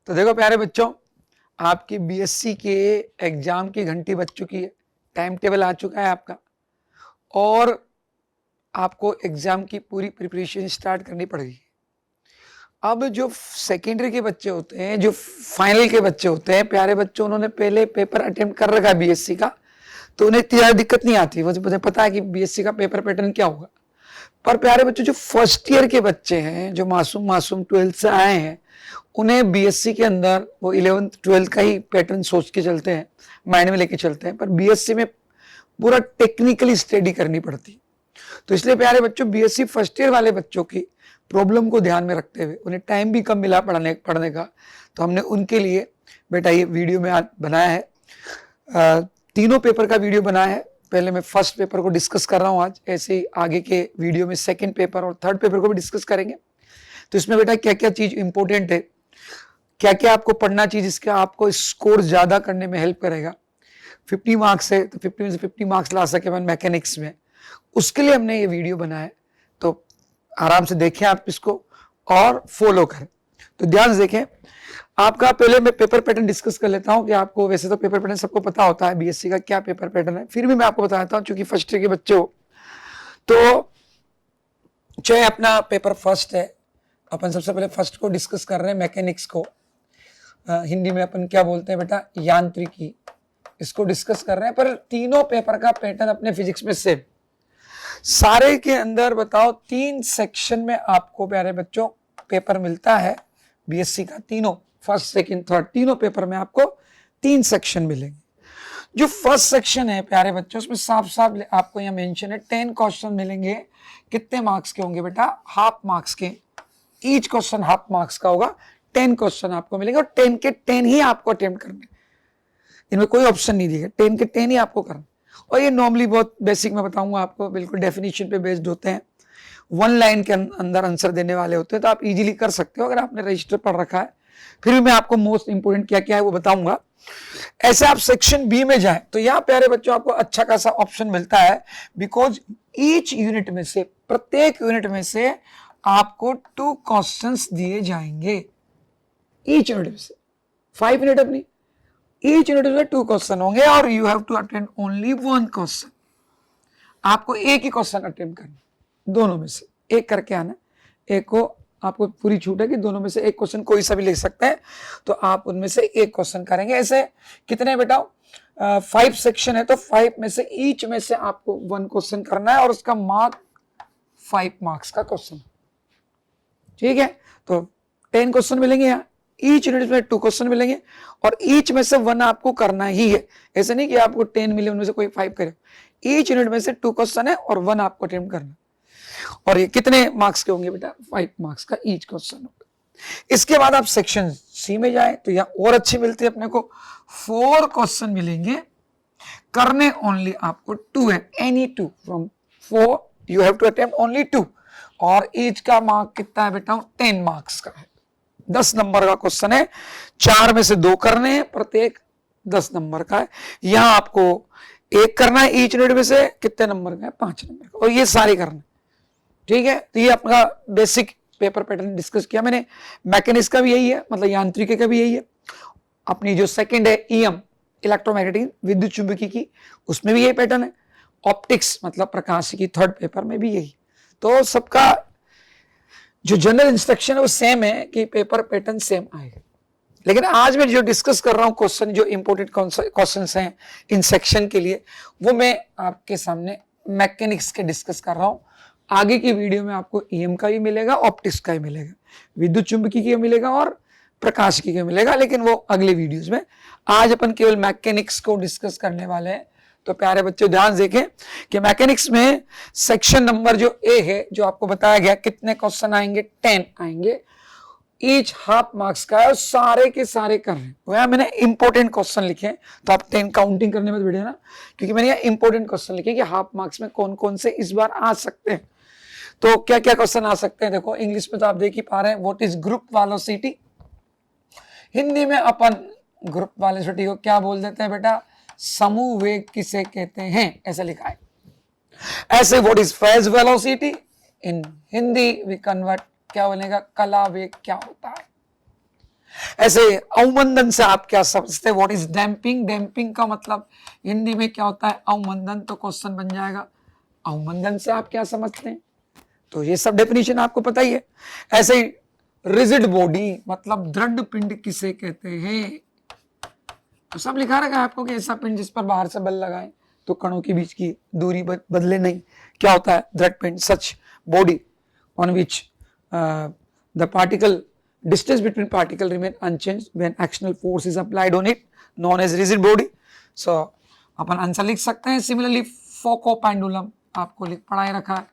तो देखो प्यारे बच्चों, आपकी बीएससी के एग्जाम की घंटी बज चुकी है, टाइम टेबल आ चुका है आपका, और आपको एग्जाम की पूरी प्रिपरेशन स्टार्ट करनी पड़ेगी। अब जो सेकेंडरी के बच्चे होते हैं, जो फाइनल के बच्चे होते हैं, प्यारे बच्चों, उन्होंने पहले पेपर अटेम्प्ट कर रखा है बीएससी का, तो उन्हें इतनी ज्यादा दिक्कत नहीं आती, मुझे पता है कि बीएससी का पेपर पैटर्न क्या होगा। पर प्यारे बच्चों, जो फर्स्ट ईयर के बच्चे हैं, जो मासूम मासूम 12th से आए हैं, उन्हें बीएससी के अंदर वो 11th 12th का ही पैटर्न सोच के चलते हैं, माइंड में लेके चलते हैं, पर बीएससी में पूरा टेक्निकली स्टडी करनी पड़ती है। तो इसलिए प्यारे बच्चों, बीएससी फर्स्ट ईयर वाले बच्चों की प्रॉब्लम को ध्यान में रखते हुए, उन्हें टाइम भी कम मिला पढ़ने का, तो हमने उनके लिए बेटा ये वीडियो में आज बनाया है। तीनों पेपर का वीडियो बनाया है। पहले मैं फर्स्ट पेपर को डिस्कस कर रहा हूँ आज, ऐसे ही आगे के वीडियो में सेकंड पेपर और थर्ड पेपर को भी डिस्कस करेंगे। तो इसमें बेटा क्या क्या चीज इंपॉर्टेंट है, क्या क्या आपको पढ़ना चाहिए जिसका आपको स्कोर ज्यादा करने में हेल्प करेगा। 50 मार्क्स है तो 50 में से 50 मार्क्स ला सके अपन मैकेनिक्स में, उसके लिए हमने ये वीडियो बनाया है। तो आराम से देखें आप इसको और फॉलो करें। तो ध्यान से देखें। आपका पहले मैं पेपर पैटर्न डिस्कस कर लेता हूं कि आपको वैसे तो पेपर पैटर्न सबको पता होता है बीएससी का क्या पेपर पैटर्न है, फिर भी मैं आपको बताता हूं चूंकि फर्स्ट ईयर के बच्चे हो। तो चाहे अपना पेपर फर्स्ट है, अपन सबसे पहले फर्स्ट को डिस्कस कर रहे हैं, मैकेनिक्स को हिंदी में अपन क्या बोलते हैं बेटा, यांत्रिकी, इसको डिस्कस कर रहे हैं। पर तीनों पेपर का पैटर्न अपने फिजिक्स में सेम, सारे के अंदर बताओ 3 सेक्शन में आपको प्यारे बच्चों पेपर मिलता है बीएससी का। तीनों फर्स्ट सेकंड थर्ड तीनों पेपर में आपको 3 सेक्शन मिलेंगे। जो फर्स्ट सेक्शन है प्यारे बच्चों, उसमें साफ साफ आपको यहां मेंशन है 10 क्वेश्चन मिलेंगे। कितने मार्क्स के होंगे बेटा, हाफ मार्क्स के, ईच क्वेश्चन हाफ मार्क्स का होगा। 10 क्वेश्चन आपको मिलेंगे और 10 के 10 ही आपको अटेम्प्ट करने, इनमें कोई ऑप्शन नहीं दिया, 10 के 10 ही आपको करना। और ये नॉर्मली बहुत बेसिक मैं बताऊंगा आपको, बिल्कुल डेफिनेशन पे बेस्ड होते हैं, 1 लाइन के अंदर आंसर देने वाले होते हैं, तो आप इजीली कर सकते हो अगर आपने रजिस्टर पढ़ रखा है। फिर भी मैं आपको मोस्ट इंपोर्टेंट क्या क्या है वो बताऊंगा। ऐसे आप सेक्शन बी में जाएं तो यहां प्यारे बच्चों आपको अच्छा खासा ऑप्शन मिलता है, बिकॉज ईच यूनिट में से, प्रत्येक यूनिट में से आपको 2 क्वेश्चंस दिए जाएंगे। ईच यूनिट में से 5 यूनिट अपनी, ईच यूनिट में 2 क्वेश्चन होंगे और you have to attempt only 1 question. आपको एक ही क्वेश्चन अटेम्प्ट करना, दोनों में से एक करके आना। एक को आपको पूरी छूट है कि दोनों में से एक क्वेश्चन कोई सा भी ले सकते हैं, तो आप उनमें से एक क्वेश्चन करेंगे। ऐसे कितने बेटा 5 सेक्शन है, तो 5 में से ईच में से आपको 1 क्वेश्चन करना है और उसका मार्क 5 मार्क्स का क्वेश्चन। ठीक है, तो 10 क्वेश्चन मिलेंगे यहाँ, ईच यूनिट में 2 क्वेश्चन मिलेंगे और ईच में से 1 आपको करना ही है। ऐसे नहीं कि आपको 10 मिले उनमें से कोई 5 करे, ईच यूनिट में से 2 क्वेश्चन है और 1 आपको अटेम्प्ट करना। और ये कितने मार्क्स के होंगे बेटा, 5 मार्क्स का ईच क्वेश्चन होगा। इसके बाद आप सेक्शन सी में जाए तो यहाँ और अच्छी मिलती है अपने को, 4 क्वेश्चन मिलेंगे, करने ओनली आपको 2 है, any 2 from 4 you have to attempt only 2, और ईच का मार्क कितना है बेटा, 10 मार्क्स का है। 10 नंबर का क्वेश्चन है, 4 में से 2 करने हैं, प्रत्येक 10 नंबर का है। यहां आपको एक करना है, ईच यूनिट में से कितने नंबर का है, 5 नंबर का, और ये सारे करना। ठीक है, तो ये अपना बेसिक पेपर पैटर्न डिस्कस किया मैंने। मैकेनिक्स का भी यही है, मतलब यांत्रिकी का भी यही है। अपनी जो सेकंड है ईएम, इलेक्ट्रोमैग्नेटिक, विद्युत चुंबकी की, उसमें भी यही पैटर्न है। ऑप्टिक्स मतलब प्रकाशिकी, थर्ड पेपर में भी यही। तो सबका जो जनरल इंस्ट्रक्शन है वो सेम है कि पेपर पैटर्न सेम आएगा। लेकिन आज मैं जो डिस्कस कर रहा हूं क्वेश्चन, जो इंपॉर्टेंट क्वेश्चंस हैं इन सेक्शन के लिए, वो मैं आपके सामने मैकेनिक्स के डिस्कस कर रहा हूं। आगे की वीडियो में आपको ईएम का भी मिलेगा, ऑप्टिक्स का भी मिलेगा, विद्युत चुंबकी का मिलेगा और प्रकाशिकी का मिलेगा, लेकिन वो अगले वीडियोज में। आज अपन केवल मैकेनिक्स को डिस्कस करने वाले हैं। तो प्यारे बच्चों ध्यान देखें कि मैकेनिक्स में सेक्शन नंबर जो ए है, जो आपको बताया गया कितने क्वेश्चन आएंगे, 10 आएंगे, ईच हाफ मार्क्स का है और सारे के सारे कर रहे हैं। वहां मैंने इंपॉर्टेंट क्वेश्चन लिखे हैं, तो आप 10 काउंटिंग करने में बैठे ना, क्योंकि मैंने यहाँ इंपॉर्टेंट क्वेश्चन लिखे कि हाफ मार्क्स में कौन कौन से इस बार आ सकते हैं। तो क्या क्या क्वेश्चन आ सकते हैं, देखो इंग्लिश में तो आप देख ही पा रहे हैं, what is group velocity. Hindi में अपन ग्रुप वेलोसिटी को क्या बोल देते हैं बेटा, समूह वेग किसे कहते हैं, ऐसा लिखा है। ऐसे what is phase velocity, in Hindi we convert क्या बनेगा, कला वेग क्या होता है। ऐसे अवमंदन से आप क्या समझते हैं? What is damping? डैम्पिंग का मतलब हिंदी में क्या होता है? अवमंदन। तो क्वेश्चन बन जाएगा अवमंदन से आप क्या समझते हैं? तो ये सब डेफिनेशन आपको पता ही है। ऐसे ही रिजिड बॉडी मतलब दृढ़ पिंड किसे कहते हैं? तो सब लिखा रखा है आपको कि ऐसा पिंड जिस पर बाहर से बल लगाए तो कणों के बीच की दूरी बदले नहीं। क्या होता है? दृढ़ पिंड। Such body on which the particle distance between particle remain unchanged when actional force is applied on it, known as rigid body. So upon answer लिख सकते हैं। सिमिलरली फोको पेंडुलम आपको पढ़ा ही रखा है,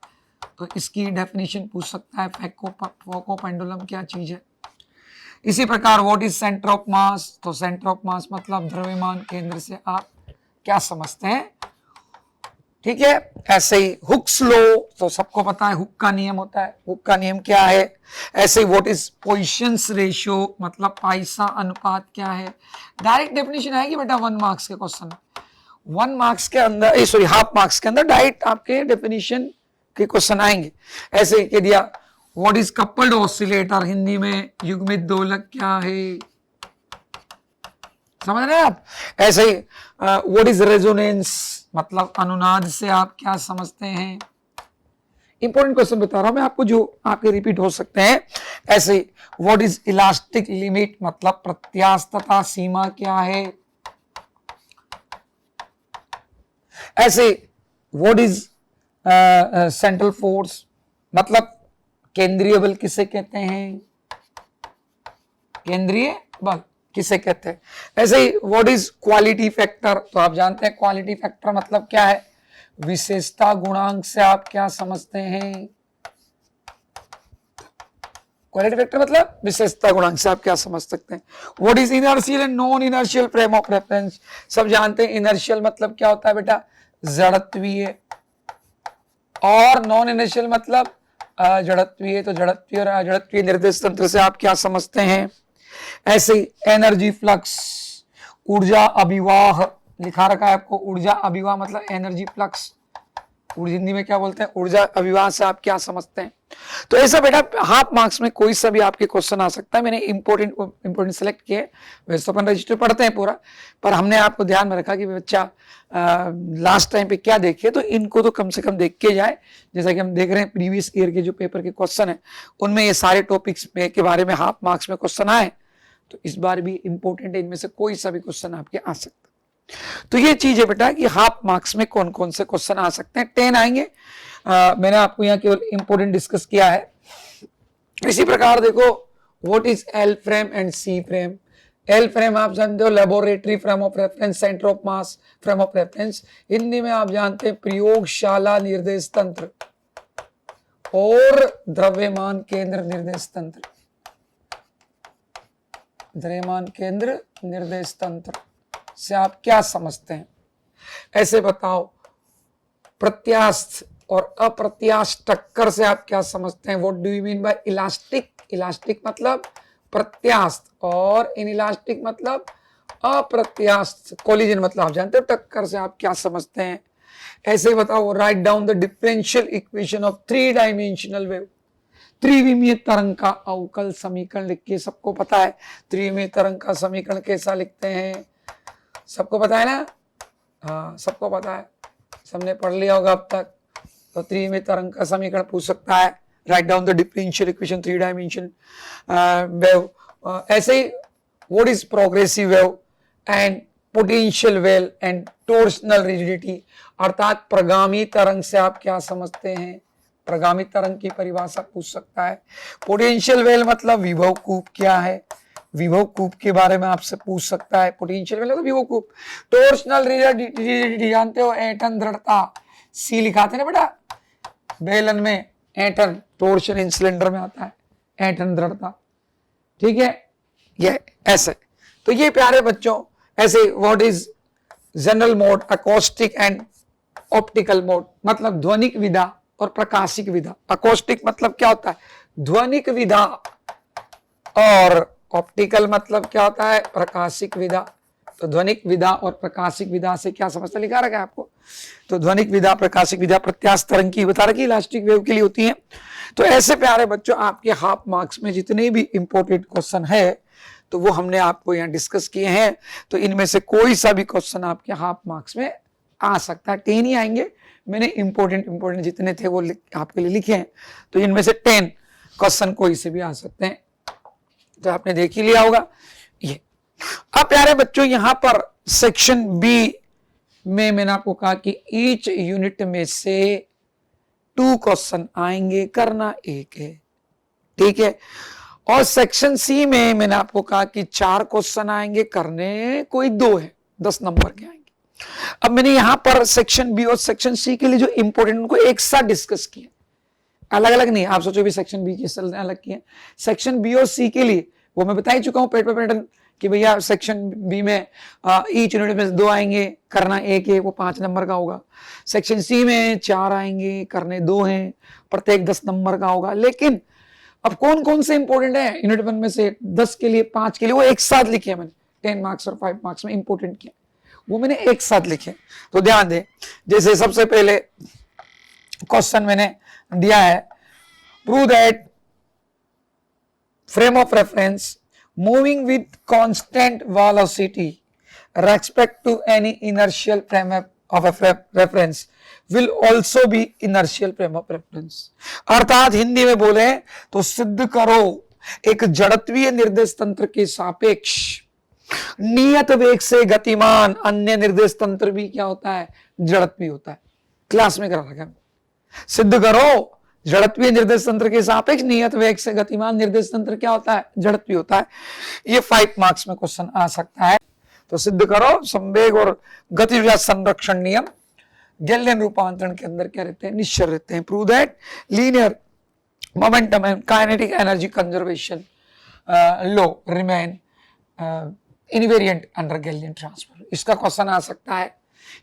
तो इसकी डेफिनेशन पूछ सकता है। फोको पेंडुलम क्या चीज है? इसी प्रकार व्हाट इज सेंटर ऑफ मास? तो सेंटर ऑफ मास मतलब द्रव्यमान केंद्र से आप क्या समझते हैं? ठीक है। ऐसे ही हुक्स लॉ तो सबको पता है, हुक का नियम होता है। हुक का नियम क्या है? ऐसे ही व्हाट इज पोइसन्स रेशियो मतलब पाइसा अनुपात क्या है? डायरेक्ट डेफिनेशन आएगी बेटा 1 मार्क्स के क्वेश्चन, 1 मार्क्स के अंदर, सॉरी हाफ मार्क्स के अंदर डायरेक्ट आपके डेफिनेशन के क्वेश्चन आएंगे। ऐसे ही कह दिया what is coupled oscillator, Hindi में युग्मित दोलक क्या है? समझ रहे हैं आप? ऐसे ही व्हाट इज रेजोनेंस मतलब अनुनाद से आप क्या समझते हैं? इंपॉर्टेंट क्वेश्चन बता रहा हूं मैं आपको जो आपके रिपीट हो सकते हैं। ऐसे व्हाट इज इलास्टिक लिमिट मतलब प्रत्यास्थता सीमा क्या है? ऐसे व्हाट इज सेंट्रल फोर्स मतलब केंद्रीय बल किसे कहते हैं? केंद्रीय बल किसे कहते हैं? ऐसे ही व्हाट इज क्वालिटी फैक्टर? तो आप जानते हैं क्वालिटी फैक्टर मतलब क्या है? विशेषता गुणांक से आप क्या समझते हैं? क्वालिटी फैक्टर मतलब विशेषता गुणांक से आप क्या समझ सकते हैं? What is inertial and non inertial frame of reference? सब जानते हैं इनर्शियल मतलब क्या होता है बेटा? जड़त्वीय। और नॉन इनर्शियल मतलब जड़त्वीय। तो जड़त्वीय और अजड़त्वीय निर्देश तंत्र से आप क्या समझते हैं? ऐसे एनर्जी फ्लक्स ऊर्जा अभिवाह लिखा रखा है आपको। ऊर्जा अभिवाह मतलब एनर्जी फ्लक्स, हिंदी में क्या बोलते हैं? ऊर्जा अभिवाह से आप क्या समझते हैं? तो ऐसा बेटा हाफ मार्क्स में कोई सा भी आपके क्वेश्चन आ सकता है। मैंने इंपोर्टेंट सेलेक्ट किए। वैसे तो अपन रजिस्टर पढ़ते हैं पूरा, पर हमने आपको ध्यान में रखा कि बच्चा लास्ट टाइम पे क्या देखे, तो इनको तो कम से कम देख के जाए। जैसा कि हम देख रहे हैं प्रीवियस ईयर के जो पेपर के क्वेश्चन है उनमें ये सारे टॉपिक्स के बारे में हाफ मार्क्स में क्वेश्चन आए, तो इस बार भी इंपॉर्टेंट है, इनमें से कोई सा भी क्वेश्चन आपके आ सकता है। तो ये चीज है बेटा कि हाफ मार्क्स में कौन कौन से क्वेश्चन आ सकते हैं। 10 आएंगे। मैंने आपको यहाँ केवल इंपॉर्टेंट डिस्कस किया है। इसी प्रकार देखो what is L frame and C frame? L frame आप जानते हो laboratory frame of reference, centre of mass frame of reference. Hindi में आप जानते हैं प्रयोगशाला निर्देश तंत्र और द्रव्यमान केंद्र निर्देश तंत्र। द्रव्यमान केंद्र निर्देश तंत्र से आप क्या समझते हैं? ऐसे बताओ प्रत्यास्थ और अप्रत्यास्थ टक्कर से आप क्या समझते हैं? What do you mean by elastic? Elastic मतलब प्रत्यास्थ और इनइलास्टिक मतलब अप्रत्यास्थ। कोलिजन मतलब आप जानते हो टक्कर से आप क्या समझते हैं? ऐसे बताओ write down the differential equation of 3 dimensional wave. त्रिविमीय तरंग का अवकल समीकरण लिखिए। सबको पता है त्रिविमीय तरंग का समीकरण कैसा लिखते हैं? सबको पता है ना? हाँ सबको पता है, सबने पढ़ लिया होगा अब तक। तो त्रिविमीय तरंग का समीकरण पूछ सकता है। Write down the differential equation 3 dimension wave. ऐसे ही what is progressive wave and potential wave and torsional rigidity अर्थात प्रगामी तरंग से आप क्या समझते हैं? प्रगामी तरंग की परिभाषा पूछ सकता है। पोटेंशियल वेव मतलब विभव कूप क्या है? विभव कूप के बारे में आपसे पूछ सकता है। पोटेंशियल वेव मतलब विभव कूप। टॉर्सनल रिजिडिटी जानते हो? ऐंठन दृढ़ता। सी लिखाते ना बेटा बेलन में, ऐंठन टॉर्शन इन सिलेंडर में आता है, ऐंठन दृढ़ता। ठीक है, ये ऐसे। तो ये प्यारे बच्चों ऐसे what is general mode, acoustic and optical mode मतलब ध्वनिक विधा और प्रकाशिक विधा। अकोस्टिक मतलब क्या होता है? ध्वनिक विधा। और ऑप्टिकल मतलब क्या होता है? प्रकाशिक विधा। तो ध्वनिक विधा और प्रकाशिक विधा से क्या समझते लिखा रखा है आपको। तो ध्वनिक विधा प्रकाशिक विधा प्रत्यास्थ तरंग की बता रखी, इलास्टिक वेव के लिए होती है। तो ऐसे प्यारे बच्चों आपके हाफ मार्क्स में जितने भी इंपॉर्टेंट क्वेश्चन है तो वो हमने आपको यहाँ डिस्कस किए हैं। तो इनमें से कोई सा भी क्वेश्चन आपके हाफ मार्क्स में आ सकता है, 10 ही आएंगे। मैंने इंपॉर्टेंट जितने थे वो आपके लिए लिखे हैं, तो इनमें से 10 क्वेश्चन कोई से भी आ सकते हैं। तो आपने देख ही लिया होगा ये। अब प्यारे बच्चों, यहां पर सेक्शन बी में मैंने आपको कहा कि ईच यूनिट में से 2 क्वेश्चन आएंगे, करना 1 है, ठीक है। और सेक्शन सी में मैंने आपको कहा कि 4 क्वेश्चन आएंगे, करने कोई 2 है, 10 नंबर के आएंगे। अब मैंने यहां पर सेक्शन बी और सेक्शन सी के लिए जो इंपॉर्टेंट उनको एक साथ डिस्कस किया, अलग अलग नहीं। आप सोचो भी सेक्शन बी के अलग किए, सेक्शन बी और सी के लिए वो मैं बता ही चुका हूं पेपर पैटर्न कि भैया सेक्शन बी में ईच यूनिट में 2 आएंगे, करना 1 है, वो 5 नंबर का होगा। सेक्शन सी में 4 आएंगे, करने 2 हैं, प्रत्येक 10 नंबर का होगा। लेकिन अब कौन कौन से इंपॉर्टेंट है यूनिट 1 में से 10 के लिए, 5 के लिए, वो एक साथ लिखे मैंने, 10 मार्क्स और 5 मार्क्स में इंपॉर्टेंट किया, वो मैंने एक साथ लिखे। तो ध्यान दें, जैसे सबसे पहले क्वेश्चन मैंने दिया है, prove that frame of reference moving with constant velocity respect to any inertial frame of a reference will also be inertial frame of reference। अर्थात हिंदी में बोले तो सिद्ध करो एक जड़त्वीय निर्देश तंत्र के सापेक्ष नियत वेग से गतिमान अन्य निर्देश तंत्र भी क्या होता है, जड़त्वीय होता है। क्लास में करा रखा है, सिद्ध करो जड़त्वीय निर्देश तंत्र के सापेक्ष नियत वेग से गतिमान निर्देश तंत्र क्या होता है, जड़त्वीय होता है। ये 5 मार्क्स में क्वेश्चन आ सकता है। तो सिद्ध करो संवेग और गति ऊर्जा संरक्षण नियम गैलिलियन रूपांतरण के अंदर क्या रहते हैं, निश्चल रहते हैं। Prove that linear momentum and kinetic energy conservation law remain invariant under Galilean transfer. इसका क्वेश्चन आ सकता है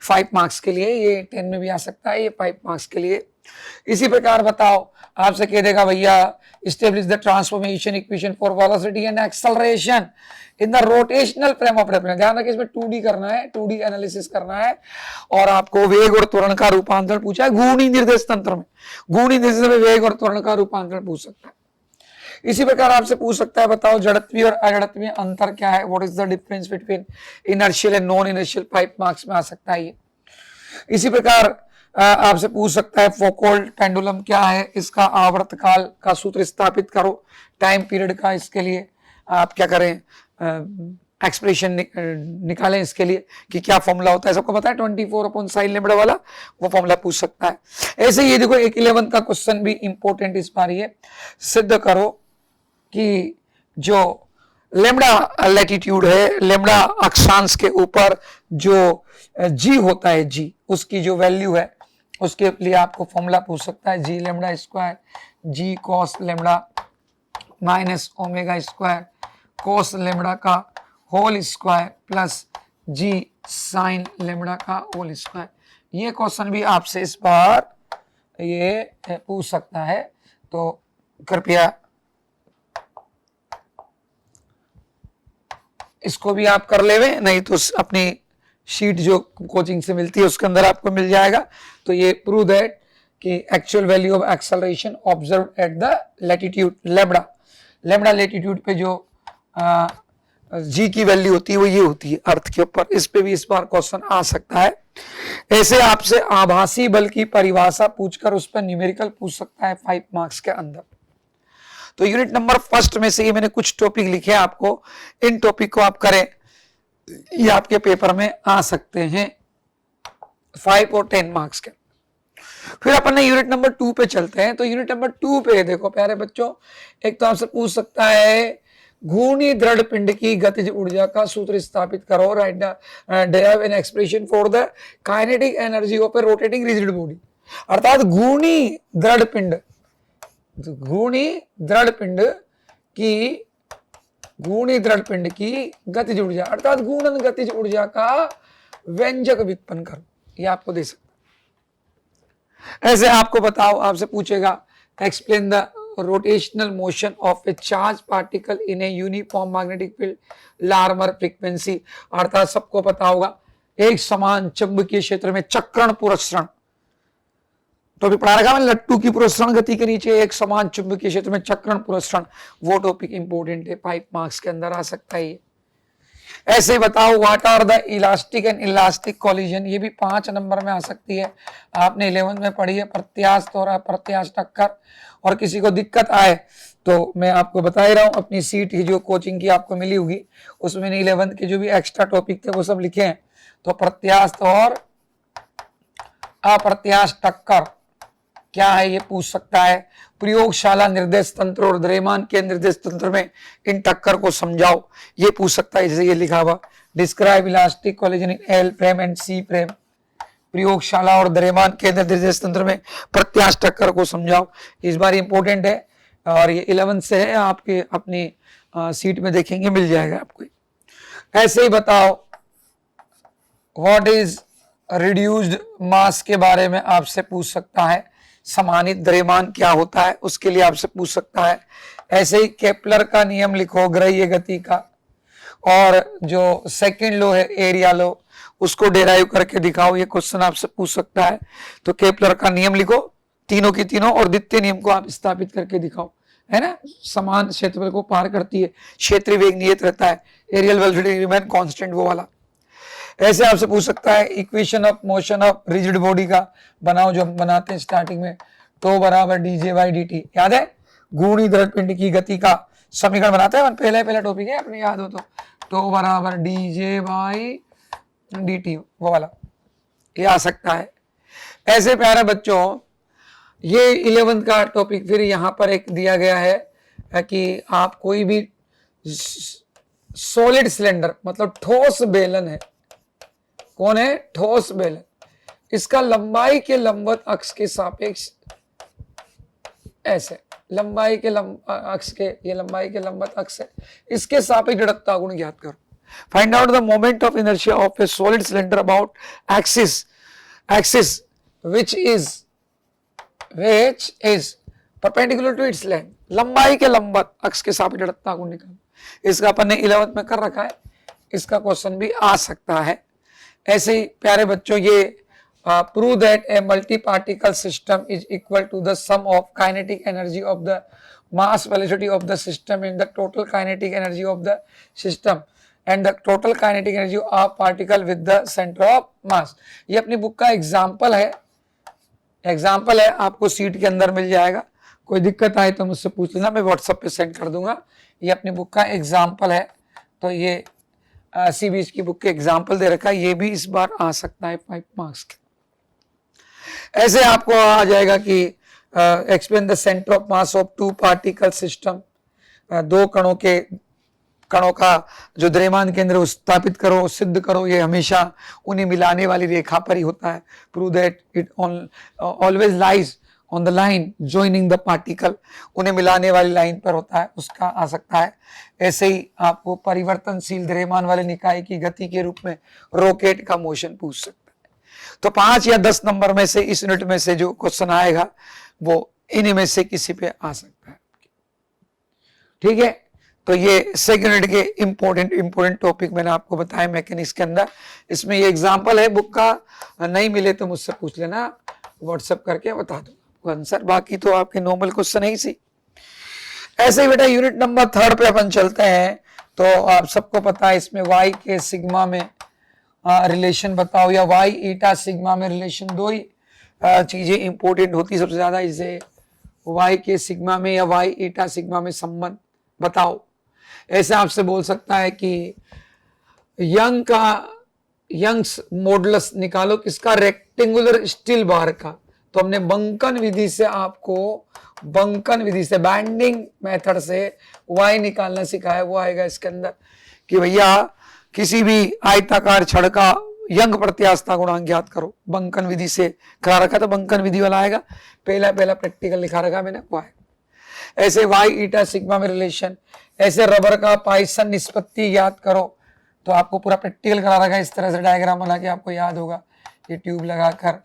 5 मार्क्स के लिए, ये 10 में भी आ सकता है, ये 5 मार्क्स के लिए। इसी प्रकार बताओ, आपसे कह देगा भैया establish the transformation equation for velocity and acceleration in the rotational frame of reference. ध्यान रखिए, इसमें 2D करना है, 2D एनालिसिस करना है। और आपको वेग और त्वरण का रूपांतरण पूछा है घूर्णी निर्देश तंत्र में, घूर्णी निर्देश में वेग और त्वरण का रूपांतरण पूछ सकता है। इसी प्रकार आपसे पूछ सकता है, बताओ जड़त्वीय और अजड़त्वीय अंतर क्या है, what is the difference between inertial and non inertial. 5 marks में आ सकता है ये। इसी प्रकार आपसे पूछ सकता है फौकॉल्ट पेंडुलम क्या है, इसका आवर्तकाल का सूत्र स्थापित करो, टाइम पीरियड का। इसके लिए आप क्या करें, एक्सप्रेशन निकालें इसके लिए कि क्या फॉर्मूला होता है, सबको पता है 24/sin लैम्ब्डा वाला, वो फॉर्मूला पूछ सकता है। ऐसे ये देखो एक 11 का क्वेश्चन भी इंपॉर्टेंट इस बार, ये सिद्ध करो कि जो लैम्ब्डा लैटिट्यूड है, लैम्ब्डा अक्षांश के ऊपर जो जी होता है, जी उसकी जो वैल्यू है, उसके लिए आपको फॉर्मूला पूछ सकता है, g lambda square g cos lambda minus omega square cos lambda का whole square plus g sine lambda का होल स्क्वायर। ये क्वेश्चन भी आपसे इस बार ये पूछ सकता है, तो कृपया इसको भी आप कर लेवे, नहीं तो अपनी शीट जो कोचिंग से मिलती है उसके अंदर आपको मिल जाएगा। तो ये प्रूव दैट कि actual value of acceleration observed at the latitude lambda, lambda latitude पे जो जी की वैल्यू होती है वो ये होती है अर्थ के ऊपर। इस पे भी इस बार क्वेश्चन आ सकता है। ऐसे आपसे आभासी बल की परिभाषा पूछकर उस पर न्यूमेरिकल पूछ सकता है 5 मार्क्स के अंदर। तो यूनिट नंबर 1 में से ये मैंने कुछ टॉपिक लिखे आपको, इन टॉपिक को आप करें, ये आपके पेपर में आ सकते हैं 5 और 10 मार्क्स के। फिर अपन यूनिट नंबर 2 पे चलते हैं। तो यूनिट नंबर 2 पे देखो प्यारे बच्चों, एक तो आपसे पूछ सकता है घूर्णी दृढ़ पिंड की गतिज ऊर्जा का सूत्र स्थापित करो, right derive an expression for the kinetic energy of A rotating rigid body. अर्थात घूर्णी दृढ़ पिंड, घूर्णी दृढ़ पिंड की, घूर्णी दृढ़ पिंड की गतिज ऊर्जा, अर्थात घूर्णन गतिज ऊर्जा का व्यंजक व्युत्पन्न करो, ये आपको दे सकता है। ऐसे आपको बताओ, आपसे पूछेगा explain the rotational motion of A charge particle in a uniform magnetic field Larmor frequency. अर्थात सबको पता होगा एक समान चुंबकीय क्षेत्र में चक्रण पुरस्रण, टॉपिक पढ़ा रखा मैंने, लट्टू की पुरस्रण गति के नीचे एक समान चुंबकीय क्षेत्र में चक्रण पुरस्रण, वो टॉपिक इंपोर्टेंट है, 5 मार्क्स के अंदर आ सकता है ये। ऐसे बताओ what are the elastic and elastic collision, ये भी 5 नंबर में आ सकती है, आपने 11th में पढ़ी है, प्रत्यास्थ और अप्रत्यास्थ टक्कर। और किसी को दिक्कत आए तो मैं आपको बता ही रहा हूँ, अपनी सीट की जो कोचिंग की आपको मिली होगी उसमें 11th के जो भी एक्स्ट्रा टॉपिक थे वो सब लिखे हैं। तो प्रत्यास्थ और अप्रत्यास्थ टक्कर क्या है ये पूछ सकता है। प्रयोगशाला निर्देश तंत्र और द्रव्यमान के निर्देश तंत्र में इन टक्कर को समझाओ, ये पूछ सकता है। जैसे ये लिखा हुआ, describe elastic collision in L frame and C frame. प्रयोगशाला और द्रव्यमान के निर्देश तंत्र में प्रत्यास्थ टक्कर को समझाओ, इस बार इंपॉर्टेंट है और ये 11th से है, आपके अपनी सीट में देखेंगे मिल जाएगा आपको। ऐसे ही बताओ व्हाट इज रिड्यूस्ड मास के बारे में आपसे पूछ सकता है। समानित द्रव्यमान क्या होता है उसके लिए आपसे पूछ सकता है। ऐसे ही केपलर का नियम लिखो ग्रह्य गति का, और जो सेकंड लॉ है एरिया लॉ उसको डेराइव करके दिखाओ, ये क्वेश्चन आपसे पूछ सकता है। तो केपलर का नियम लिखो तीनों की तीनों, और द्वितीय नियम को आप स्थापित करके दिखाओ, है ना। समान क्षेत्रफल को पार करती है, क्षेत्रीय वेग नियत रहता है, एरियल वेलोसिटी रिमेन कांस्टेंट, वो वाला। ऐसे आपसे पूछ सकता है equation of motion of rigid body का बनाओ, जो हम बनाते हैं स्टार्टिंग में, टो बराबर dj बाई dt, याद है, घूर्णी दृढ़ पिंड की गति का समीकरण बनाते हैं, पहला टॉपिक है अपने याद हो तो, टो बराबर dj बाई dt, वो वाला ये आ सकता है। ऐसे प्यारे बच्चों ये 11th का टॉपिक फिर यहाँ पर एक दिया गया है कि आप कोई भी सॉलिड सिलेंडर मतलब ठोस बेलन है, कौन है, ठोस बेलन, इसका लंबाई के लंबवत अक्ष के सापेक्ष ऐसे, लंबाई के अक्ष के, ये लंबाई के लंबवत अक्ष है, इसके सापेक्ष जड़त्व गुण ज्ञात करो। Find out the moment of inertia of A solid cylinder about axis which is perpendicular to its length, लंबाई के लंबवत अक्ष के सापेक्ष जड़त्व गुण निकालो। इसका अपन ने 11th में कर रखा है, इसका क्वेश्चन भी आ सकता है। ऐसे ही प्यारे बच्चों ये prove that a multi particle system is equal to the sum of kinetic energy of the mass velocity of the system in the total kinetic energy of the system and the total kinetic energy of particle with the centre of mass. ये अपनी book का example है, आपको seat के अंदर मिल जाएगा, कोई दिक्कत आए तो मुझसे पूछ लेना, मैं व्हाट्सएप पे सेंड कर दूंगा। ये अपनी बुक का एग्जाम्पल है, तो ये CBSE की बुक के एग्जाम्पल दे रखा है, ये भी इस बार आ सकता है 5 मार्क्स के। ऐसे आपको आ जाएगा कि explain the centre of mass of two particle system, दो कणों का जो द्रव्यमान केंद्र स्थापित करो, सिद्ध करो, ये हमेशा उन्हें मिलाने वाली रेखा पर ही होता है। Prove that it always lies on the line joining the particle, उन्हें मिलाने वाली लाइन पर होता है, उसका आ सकता है। ऐसे ही आपको परिवर्तनशील द्रव्यमान वाले निकाय की गति के रूप में रॉकेट का मोशन पूछ सकता है। तो 5 या 10 नंबर में से इस यूनिट में से जो क्वेश्चन आएगा वो इन्हीं में से किसी पे आ सकता है, ठीक है। तो ये सेकंड यूनिट के इंपॉर्टेंट टॉपिक मैंने आपको बताया मैकेनिक्स के अंदर। इसमें ये एग्जांपल है बुक का, नहीं मिले तो मुझसे पूछ लेना, व्हाट्सएप करके बता दूंगा आंसर, बाकी तो आपके नॉर्मल क्वेश्चन ही सी। ऐसे ही बेटा यूनिट नंबर 3 पे अपन चलते हैं। तो आप सबको पता है इसमें y के सिग्मा में रिलेशन बताओ, या y ईटा सिग्मा में रिलेशन, दो ही चीजें इंपॉर्टेंट होती सबसे ज्यादा, इसे y के सिग्मा में या y ईटा सिग्मा में संबंध बताओ। ऐसे आपसे बोल सकता है कि यंग्स मॉडुलस निकालो, किसका, रेक्टेंगुलर स्टील बार का। तो हमने बंकन विधि से बैंडिंग मेथड से y निकालना सिखाया, वो आएगा इसके अंदर कि भैया किसी भी आयताकार छड़ का यंग प्रत्यास्थता गुणांक ज्ञात करो, बंकन विधि से करा रखा, तो बंकन विधि वाला आएगा, पहला प्रैक्टिकल लिखा रखा मैंने, वो आएगा। ऐसे y ईटा सिग्मा में रिलेशन, ऐसे रबर का पाइसन निष्पत्ति याद करो, तो आपको पूरा प्रैक्टिकल करा रखा है, इस तरह से डायग्राम बना के आपको याद होगा, ये ट्यूब लगाकर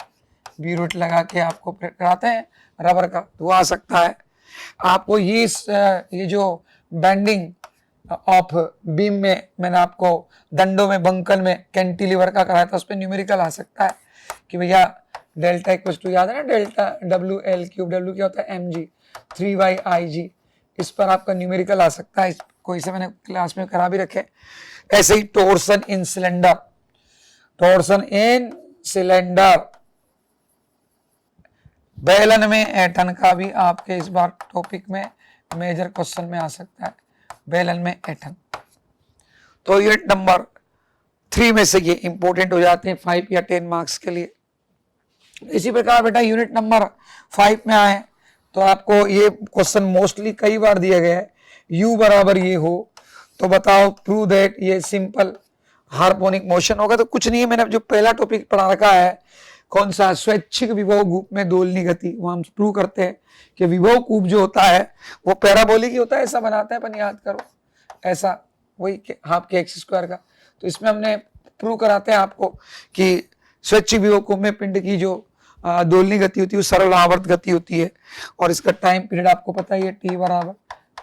बीरूट लगा के आपको कराते हैं रबर का, तो आ सकता है। आपको ये जो बेंडिंग ऑफ बीम में मैंने आपको दंडों में बंकन में कैंटिलीवर का कराया था, उस पर न्यूमेरिकल आ सकता है कि भैया डेल्टा इक्वल टू, याद है ना, delta W L cube, W क्या होता है mg, 3/ig। इस पर आपका न्यूमेरिकल आ सकता है, कोई से मैंने क्लास में करा भी रखे। ऐसे ही torsion in cylinder, torsion in cylinder, बेलन में एटन का भी आपके इस बार टॉपिक में मेजर क्वेश्चन में आ सकता है, बेलन में एटन। तो यूनिट नंबर 3 में से ये इंपॉर्टेंट हो जाते हैं 5 या 10 मार्क्स के लिए। इसी प्रकार बेटा यूनिट नंबर 5 में आए तो आपको ये क्वेश्चन मोस्टली कई बार दिया गया है, u बराबर ये हो तो बताओ प्रूव दैट ये सिंपल हार्मोनिक मोशन होगा। तो कुछ नहीं है, मैंने जो पहला टॉपिक पढ़ा रखा है, कौन सा, स्वैच्छिक विभव कूप में दोलनी गति, वो हम प्रूव करते हैं कि विभव कूप जो होता है वो पैराबोलिक ही होता है, ऐसा बनाते हैं अपन, याद करो, ऐसा वही हाफ के एक्स स्क्वायर का। तो इसमें हमने प्रूव कराते हैं आपको कि स्वैच्छिक विभव कूप में पिंड की जो दोलनी गति होती है वो सरल आवर्त गति होती है, और इसका टाइम पीरियड आपको पता ही है, टी बराबर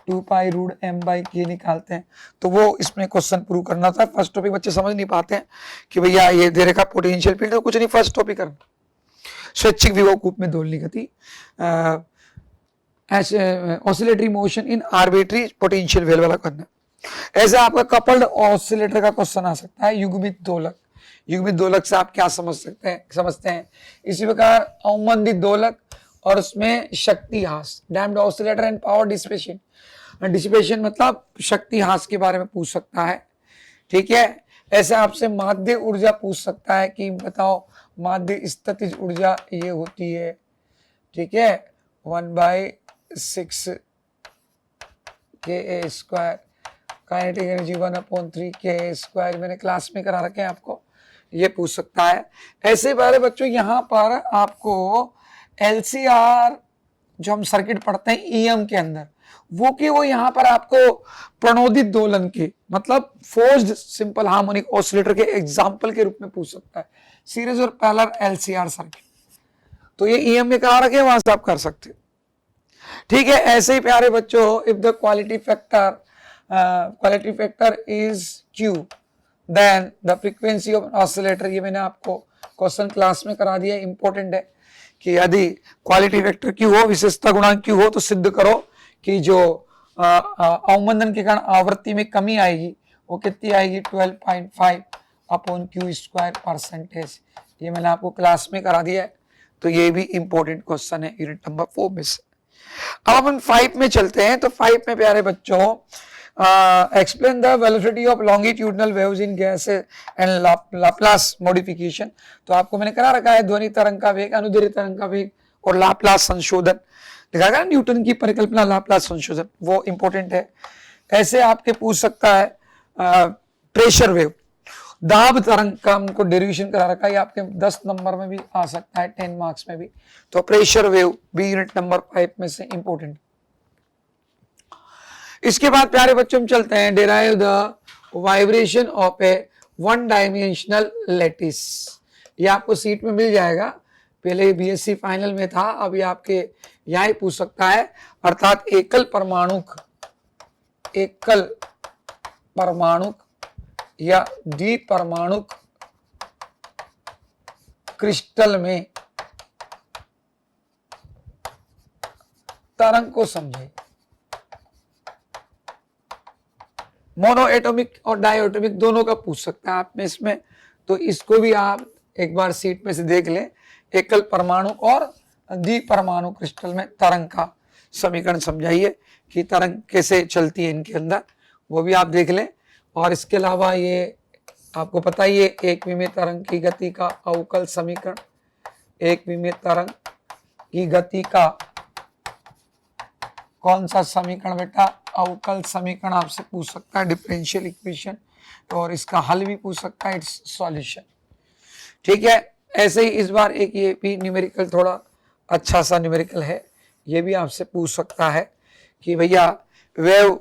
2π√m/k निकालते हैं। तो वो इसमें क्वेश्चन प्रूव करना था। फर्स्ट टॉपिक बच्चे समझ नहीं पाते हैं कि भैया ये दे रखा पोटेंशियल फील्ड, तो कुछ नहीं, फर्स्ट टॉपिक करना, स्वैच्छिक विभव कूप में दोलनी गति, oscillatory motion in arbitrary potential well वाला करना। ऐसे आपका कपल्ड ऑसिलेटर का क्वेश्चन आ सकता है, युग्मित दोलक, युग्मित दोलक से आप क्या समझते हैं। इसी प्रकार अवमंदित दोलक और उसमें शक्ति हास, damped oscillator and power dissipation, dissipation मतलब शक्ति हास के बारे में पूछ सकता है, ठीक है। ऐसे आपसे माध्य ऊर्जा पूछ सकता है कि बताओ माध्य स्थितिज ऊर्जा ये होती है, ठीक है, 1/6 Ka², काइनेटिक एनर्जी 1/3 Ka², मैंने क्लास में करा रखे हैं आपको, ये पूछ सकता है। ऐसे बारे बच्चों यहाँ पर आपको LCR जो हम सर्किट पढ़ते हैं EM के अंदर, वो यहाँ पर आपको प्रणोदित दोलन के मतलब फोर्स्ड सिंपल हार्मोनिक ऑसिलेटर के एग्जाम्पल के रूप में पूछ सकता है, सीरीज और पैरेलल LCR सर्किट। तो ये EM में कहा रखे, वहां से आप कर सकते हो, ठीक है। ऐसे ही प्यारे बच्चों, if the quality factor is Q, then the frequency of oscillator, ये मैंने आपको क्वेश्चन क्लास में करा दिया, इंपॉर्टेंट है कि यदि क्वालिटी फैक्टर Q हो, विशेषता गुणांक Q हो, तो सिद्ध करो कि जो अवमंदन के कारण आवृत्ति में कमी आएगी वो कितनी आएगी, 12.5/Q²%। ये मैंने आपको क्लास में करा दिया है, तो ये भी इंपॉर्टेंट क्वेश्चन है यूनिट नंबर 4 में से। अब अपन 5 में चलते हैं। तो 5 में प्यारे बच्चों, explain the velocity of longitudinal waves in gas and Laplace modification। तो आपको मैंने करा रखा है ध्वनि तरंग का वेग, अनुदैर्ध्य तरंग का वेग और लाप्लास संशोधन, लिखा गया न्यूटन की परिकल्पना, लाप्लास संशोधन, वो इंपॉर्टेंट है। ऐसे आपके पूछ सकता है प्रेशर वेव, दाब तरंग का हमको डेरिवेशन करा रखा है, आपके 10 नंबर में भी आ सकता है, 10 मार्क्स में भी। तो प्रेशर वेव भी यूनिट नंबर 5 में से इंपॉर्टेंट। इसके बाद प्यारे बच्चों हम चलते हैं, derive the vibration of A 1 dimensional lattice. ये आपको सीट में मिल जाएगा, पहले BSc फाइनल में था, अभी आपके यहाँ ही पूछ सकता है। अर्थात एकल परमाणुक या द्विपरमाणुक क्रिस्टल में तरंग को समझे, मोनो एटॉमिक और डायटोमिक दोनों का पूछ सकता है आप में इसमें। तो इसको भी आप एक बार सीट में से देख लें, एकल परमाणु और द्विपरमाणु क्रिस्टल में तरंग का समीकरण समझाइए कि तरंग कैसे चलती है इनके अंदर, वो भी आप देख लें। और इसके अलावा ये आपको पता ही है, एक विमीय तरंग की गति का अवकल समीकरण, एक विमीय तरंग की गति का कौन सा समीकरण बेटा, अवकल समीकरण आपसे पूछ सकता है, डिफरेंशियल इक्वेशन, और इसका हल भी पूछ सकता है, इट्स सॉल्यूशन, ठीक है। ऐसे ही इस बार एक ये भी न्यूमेरिकल थोड़ा अच्छा सा न्यूमेरिकल है, ये भी आपसे पूछ सकता है कि भैया wave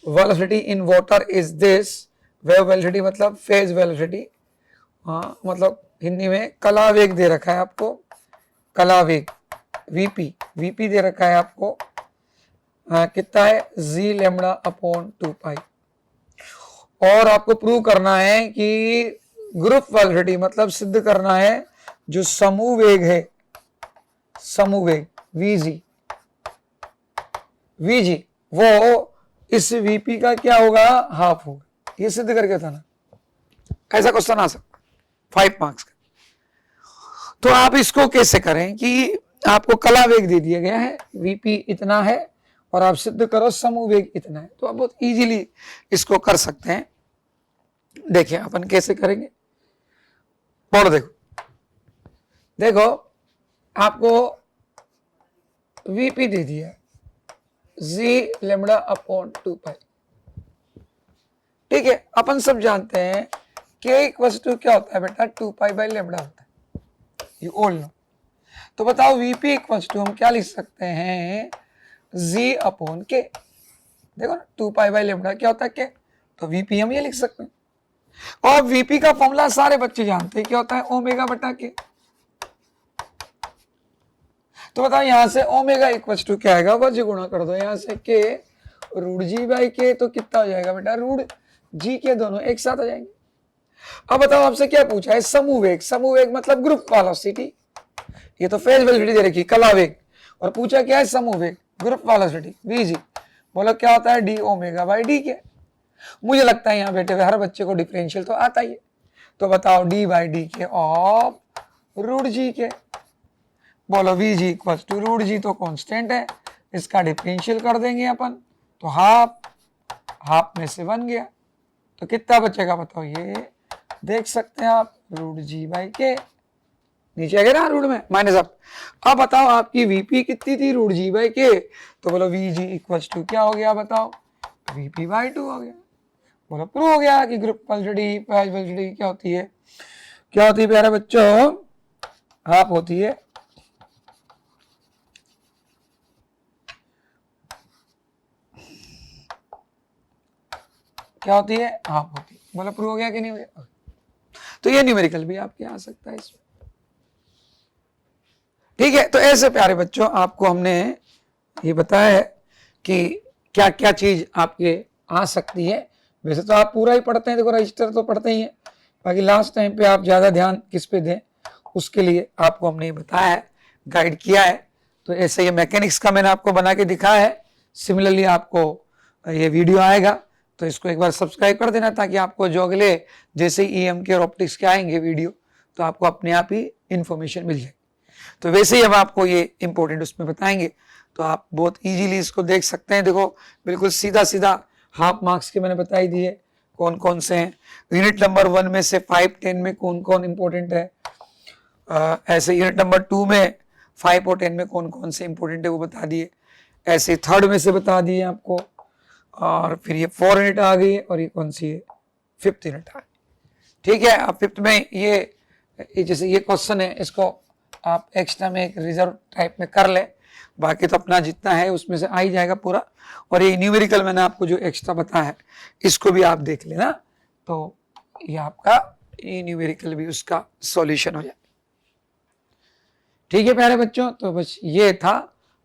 velocity in water is this, wave velocity मतलब फेज वेलोसिटी, हाँ मतलब हिंदी में कला वेग दे रखा है आपको, कला वेग वीपी दे रखा है आपको, कितना है g(λ/2π), और आपको प्रूव करना है कि ग्रुप वेलोसिटी मतलब सिद्ध करना है जो समूह वेग है, समूह वेग वीजी वो इस वीपी का क्या होगा, हाफ होगा। ये सिद्ध करके था ना, ऐसा क्वेश्चन आ सकता 5 मार्क्स का। तो आप इसको कैसे करें कि आपको कला वेग दे दिया गया है, वीपी इतना है और आप सिद्ध करो समूह वेग इतना है, तो आप बहुत इजीली इसको कर सकते हैं। देखिए अपन कैसे करेंगे, पढ़ो। देखो आपको वीपी दे दिया जी लेमड़ा अपॉन 2 पाई, ठीक है। अपन सब जानते हैं के इक्वल टू क्या होता है बेटा, 2 पाई बाई लेमड़ा होता है, यू ऑल नो। तो बताओ वीपी इक्वल टू हम क्या लिख सकते हैं, जी अपॉन के। देखो ना 2 पाई बाई लेमड़ा क्या होता है के, तो वीपी हम ये लिख सकते हैं। और वीपी का फॉर्मूला सारे बच्चे जानते हैं क्या होता है, ओमेगा बटा के। तो बताओ यहां से ओमेगा इक्वल टू क्या आएगा, वज्र गुणा कर दो यहां से के रूट जी बाई के, तो कितना हो जाएगा बेटा, रूट जी के दोनों एक साथ आ जाएंगे। अब बताओ आपसे क्या पूछा है, समूह वेग। समूह वेग मतलब ग्रुप वेलोसिटी, ये तो फेज वेलोसिटी दे रखी कला वेग, और पूछा क्या है समूह वेग, ग्रुप वेलोसिटी वीजी। बोलो क्या होता है, डी ओमेगा बाई डी के। मुझे लगता है यहाँ बैठे हुए हर बच्चे को डिफरेंशियल तो आता ही है, तो बताओ डी बाई डी के ऑफ रूट जी के। बोलो v g equal to root g तो कांस्टेंट है, इसका डिफरेंशियल कर देंगे अपन, तो हाफ में से बन गया, तो कितना बचेगा बताओ, ये देख सकते हैं आप, रूट जी बाई के, नीचे आ गया ना रूट में माइनस अप। अब बताओ आपकी वीपी कितनी थी, रूट जी बाई के, तो बोलो वी जी इक्वल टू क्या हो गया बताओ, वीपी बाई 2 हो गया। बोलो प्रूव हो गया कि ग्रुप वेलोसिटी क्या होती है, क्या होती है प्यारे बच्चों, हाफ होती है क्या होती है, हाफ होती है। बोलो प्रूव हो गया कि नहीं हो गया। तो ये न्यूमेरिकल भी आपके आ सकता है इसमें, ठीक है। तो ऐसे प्यारे बच्चों आपको हमने ये बताया है कि क्या क्या चीज आपके आ सकती है। वैसे तो आप पूरा ही पढ़ते हैं, देखो रजिस्टर तो पढ़ते ही हैं, बाकी लास्ट टाइम पे आप ज्यादा ध्यान किस पे दें उसके लिए आपको हमने बताया है, गाइड किया है। तो ऐसे ये मैकेनिक्स का मैंने आपको बना के दिखाया है। सिमिलरली आपको ये वीडियो आएगा तो इसको एक बार सब्सक्राइब कर देना, ताकि आपको जो अगले जैसे ईएम के और ऑप्टिक्स के आएंगे वीडियो, तो आपको अपने आप ही इंफॉर्मेशन मिल जाए। तो वैसे ही हम आपको ये इंपॉर्टेंट उसमें बताएंगे, तो आप बहुत इजीली इसको देख सकते हैं। देखो बिल्कुल सीधा सीधा हाफ मार्क्स के मैंने बता ही दिए कौन कौन से हैं। यूनिट नंबर 1 में से 5, 10 में कौन कौन इंपॉर्टेंट है, ऐसे यूनिट नंबर 2 में 5 और 10 में कौन कौन से इंपॉर्टेंट है वो बता दिए, ऐसे 3rd में से बता दिए आपको, और फिर ये 4 यूनिट आ गई और ये कौन सी है, 5th यूनिट आ गई, ठीक है। अब 5th में ये जैसे ये क्वेश्चन है, इसको आप एक्स्ट्रा में एक रिजर्व टाइप में कर ले, बाकी तो अपना जितना है उसमें से आ ही जाएगा पूरा। और ये न्यूमेरिकल मैंने आपको जो एक्स्ट्रा बताया है इसको भी आप देख लेना, तो ये आपका ये न्यूमेरिकल भी उसका सॉल्यूशन हो जाए, ठीक है प्यारे बच्चों। तो बस ये था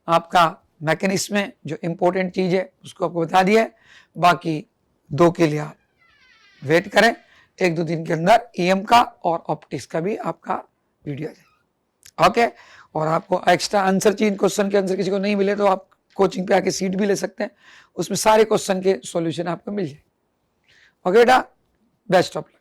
आपका मैकेनिक्स में जो इंपॉर्टेंट चीज है उसको आपको बता दिया है। बाकी 2 के लिए आप वेट करें, 1-2 दिन के अंदर ईएम का और ऑप्टिक्स का भी आपका वीडियो आ जाए, ओके। और आपको एक्स्ट्रा आंसर चाहिए, क्वेश्चन के आंसर किसी को नहीं मिले तो आप कोचिंग पे आके सीट भी ले सकते हैं, उसमें सारे क्वेश्चन के सॉल्यूशन आपको मिल जाए, ओके बेटा। Best of luck.